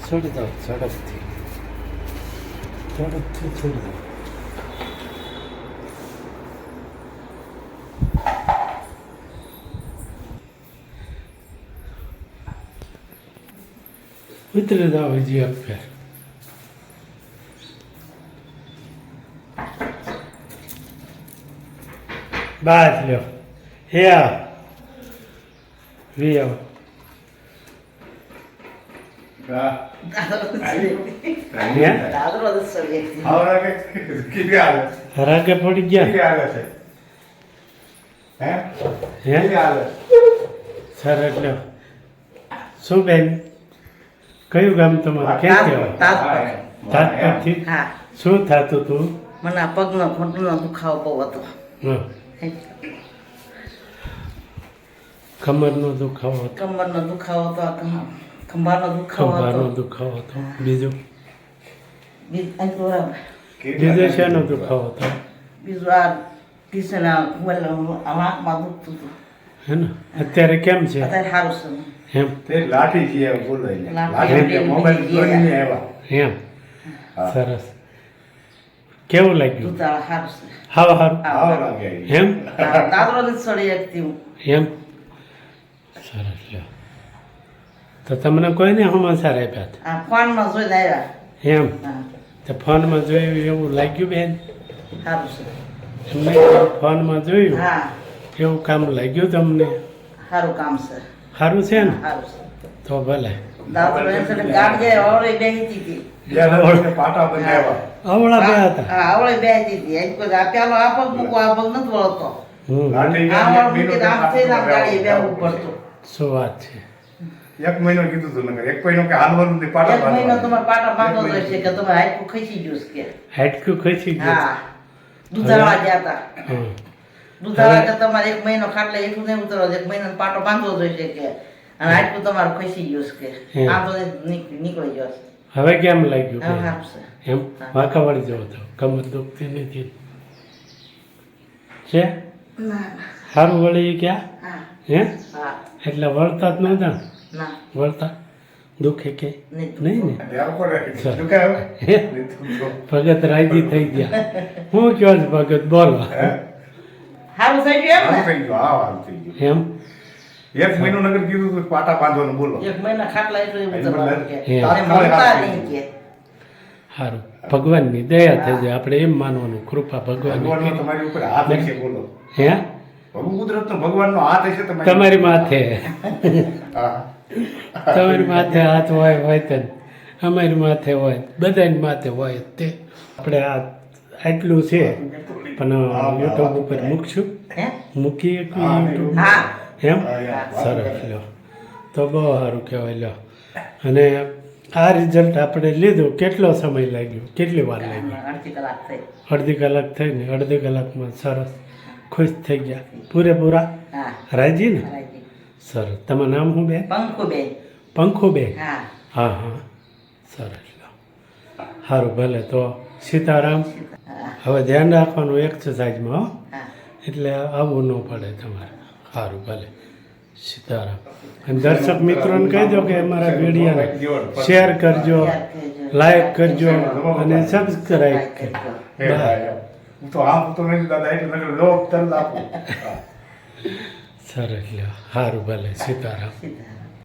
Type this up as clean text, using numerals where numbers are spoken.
છોડી દો ઝડપથી છોડી દો. ઉતરી જાઓ હજી એક ફેર. બસ લ્યો હે વી આવો. રાગે પડી ગયા સર. એટલે શું બેન કયું ગામ તમારું? ક્યાં કહેવાય? તાજપરથી. શું થતું હતું? મને આ પગનો ઘૂંટણનો દુખાવો બહુ હતો. કમરનો દુખાવો હતો. કમરનો દુખાવો હતો. ખંભાનો દુખાવો હતો. દુખાવો હતો. બીજું બીજું શેનો દુખાવો હતો? બીજું આ ટીસના આંખમાં દુખતું હતું. હે ને અત્યારે કેમ છે? અત્યારે સારું છે. એમ તે લાઠી છે બોલો મોબાઈલ જોઈને આવ્યા. એમ સરસ. કેવું લાગ્યું? દૂધાળા સારું છે. હાવ હારું આવો લાગે એમ દાદરો નથી સડી શકતી હું. એમ સરસ લ્યો. તો તમને કોઈને સમાચાર આપ્યા હતા? આ ફોનમાં જોઈને આવ્યા. એમ હા તો ફોનમાં જોયું એવું લાગ્યું બેન? સારું છે. એમને ફોનમાં જોયું હા એવું કામ લાગ્યું તમને? સારું કામ છે. સારું છે ને? સારું છે. તો ભલે. દાદરો એમ ગાડી ઓળે બેહીતી હતી. પાટા બનાવ્યા. આવડા બે હતા. હા ઓળે બેહીતી હતી. એક કોઈ આ પેલો આ પગ મૂકો આ પગ નથી વળતો. હમ લાઠી આ વળ મૂકી આમ થઈને આમ ગાડીએ બેહવું પડતું. શું વાત છે? એક મહિનો કીધું હતું નકર એક મહિનો કે હાલવાનું નથી પાટા એક મહિનો બાંધવાના. તમારે પાટા બાંધો જોઈશે કે તમે હાઈકું ખસી ગયું છે કે. હાડકું ખસી ગયું હા દૂધાળા ગયા હતા. હમ. દૂધાળા કે તમારે એક મહિનો ખાટલે એટલું નહીં ઉતરવા દે. એક મહિનો પાટો બાંધવો જોઈશે કે અને હાઈકું તમારું ખસી ગયું છે કે. હમ. આમ તો નીકળી ગયો છે. હવે કેમ લાગ્યું હવે બેન? સારું છે. એમ વાંકા વળી જવો તો કમર દુખતી નથી છે? ના સારું વળી ક્યાં? હા હે હા એટલે વળતા જ નહોતા ને? ના વળતા દુખે કે નહીં નહીં ને? ત્યાં ઉપર સર. દુખાય હે? હવે? ભગત રાજી થઈ ગયા. હું કયો છું ભગત બોલો. સારું થઈ ગયું હારું એમ થઈ ગયું. હા હારું થઈ ગયું. એમ એક મહિનો નગર કીધું હતું પાટા બાંધવાનું બોલો. ને એક મહિના ખાટલા એટલું ઉતરવાનું કે હે. અને મળતા નહીં કે સારું ભગવાનની દયા થઈ જાય આપણે એમ માનવાનું કૃપા ભગવાનનો ભગવાનની. તમારી ઉપર હાથ હશે બોલો. હે કુદરતનો ભગવાનનો હાથ હશે તમારી માથે હા. તમારી માથે હાથ હોય તો અમારી માથે હોય બધાની માથે હોય તે આપણે આ આટલું છે પણ યુટ્યુબ ઉપર મૂકશું. હે મૂકી હા, યુટ્યુબ હા એમ હા. સરસ લ્યો તો બહુ સારું કહેવાય લ્યો. અને આ રિઝલ્ટ આપણે લીધું કેટલો સમય લાગ્યો? કેટલી વાર લાગી? અડધી કલાક થઈ. અડધી કલાક થઈ ને અડધી કલાકમાં સરસ ખુશ થઈ ગયા પૂરેપૂરા હા રાજી ને? રાજી. સરસ. તમારું નામ શું બેન? પંખુબેન. પંખુબેન. હા હા હા સરસ લ્યો સારું ભલે તો સીતારામ. હા હવે ધ્યાન રાખવાનું એક્સરસાઇઝમાં હો હા એટલે આવવું ન પડે તમારે. સારું ભલે સીતારામ. અને દર્શક મિત્રોને કહી દો કે અમારા વિડીયોને શેર કરજો, લાઈક કરજો અને સબસ્ક્રાઈબ કરજો. હે ભાઈ, હું તો આમ તો નથી દાદા એટલે નકર લોક તરત આપું. સરસ લ્યો સારું ભલે સીતારામ. સીધા